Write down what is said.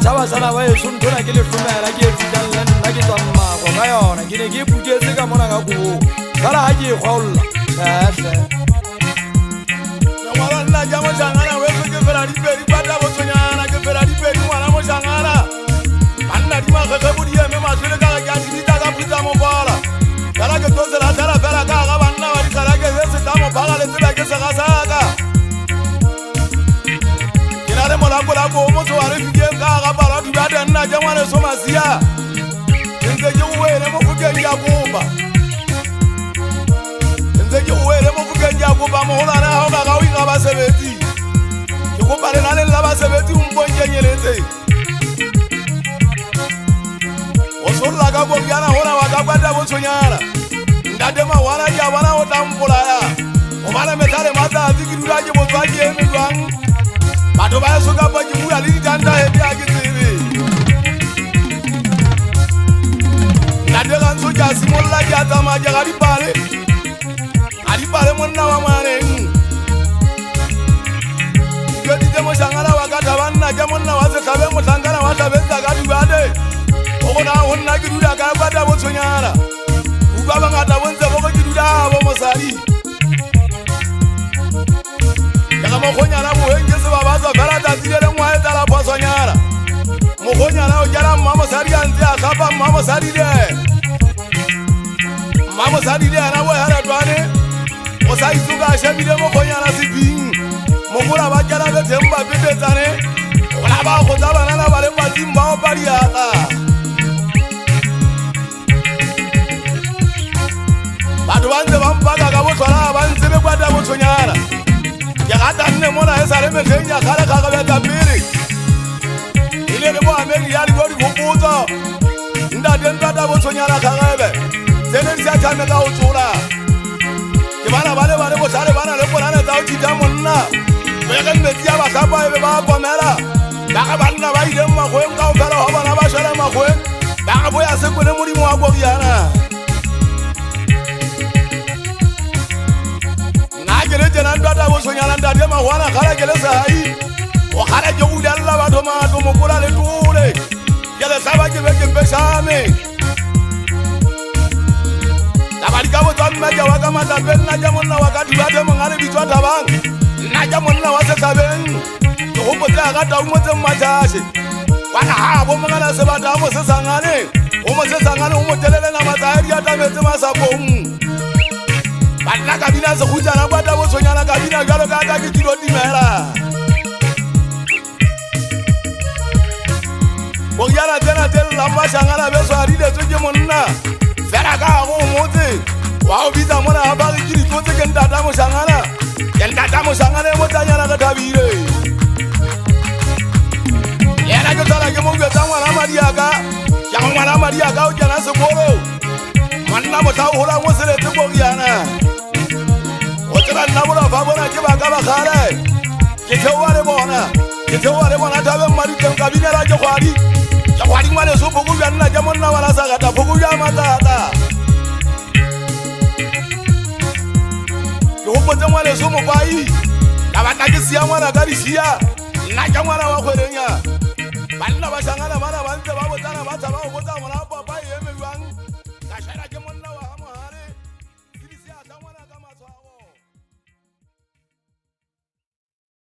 Chava sana wa yesu ntona ke le hlomela ke etsa le nna ke tsama go ka yona ke ne ke putetse ka mona ka go sala ha ke kgolla hle ngwana nna ja mo jangana we ke fela di pedi bata bo tsonyana ke fela di pedi ngwana mo jangana banna di ma ge bo di eme ma tswele ka ga di ta ka putsa mo bala kala ke tose la tala fela ka ga banna ba di kala ke se ta mo bala le tsela ke se ga saka le molako la go mo tswa re fike ka ga bala di ba nna ja ngwana so masia ntse ke uwele mo fukeng ya kuba ntse ke uwele mo fukeng ya kuba mo hola na ha ga o inga ba sebetsi ke go pale na le la ba sebetsi o mponyenyeletse o solla ka go yana hona wa ka kwata bo tsonyana ndade ma wana ya bana o tampola ya o bana metale mata dikidula ke bo tswa ke eme jwang batho ba so ka ba ke bua le ditanda he ya ke tsebe la de ga ntso ja simolla ke atama ke ga dipale monna wa maneng ke di mo shangala wa ka tabanna ke monna wa se tlabe mo tlangana wa tlabetsa ka dibade o gona ho nna ke dula ka kwata bo tsonyana o ba ba ngata bontse bo ke dula bo mosadi ka mo khonyana bo henge se ba batsa fela ta tsile ngwa e tala phosonyana mo khonyana o jara mama sadi antse a khapa mama sadi de ana bo hara twane o sa itsuka shebile mo khonyana se bing mo gora ba jara be temba bebetsane o la ba go tsa bana ba le patsimba o padiaka batho ba ntse ba mpaka ka bo tshwara ba ntse be kwata bo tsonyana ke gata nne mona e sa re meteng ya kgale ga betsa pele ile le bo amedi ya di go di gopotsa ntate ntata bo tsonyana kgagebe tsene di sa tshame ka o tsola ke bana ba le botlhale bana le polane tsa o tshita monna bege metsi ya batlhapa e be ba komela ba ga banna ba ileng magweng ka o fela go bona ba shwele magweng ba ga bo ya sekole modimo wa kobiana Nanda bo sonyana ndade mahwana khala ke le sai o khala ke u dalla ba do ma do mo kula le tule ke le saba ke be ke besame la ba di ka bo tsamma ke wa ka mata ben na ja monna wa ka di ba de mo ngale bitwa tabang na ja monna wa se tabeng ke go botsa ga ta mo tse mmatjashe wana ha bo mangala se ba ta mo se sangane o mo se sangane o mo telele na matsaeri ya tametse masapong Banna kabina se khutana kwata bo tsonyana kabina jalo ka ka ke tilo dimela o yana tena tel lamba shangana be so ari de tsoke monna fela ka go motse wa o bitsa mona ba ke di totse ke ntata mo shangana mo tsanyana ka tabile yana ke tsala ke mo gwetsa ngwana madiaka ya ngwana madiaka o kena sekolo manna mo tla hola mo seletse go yana nna bona fa bona ke ba ka ba khale ke thewa le bona tabe mari teng kabina la ke khwadi ngwane so bogo ya nna ke monna wala sa gata bogo ya matata ke go botse ngwane so mo bai ka ba ta ke sia ngwana ka di sia nna ke ngwana wa khwerenya banna ba shangana bana ba ntse ba botsana ba tsa ba go botsa ngwana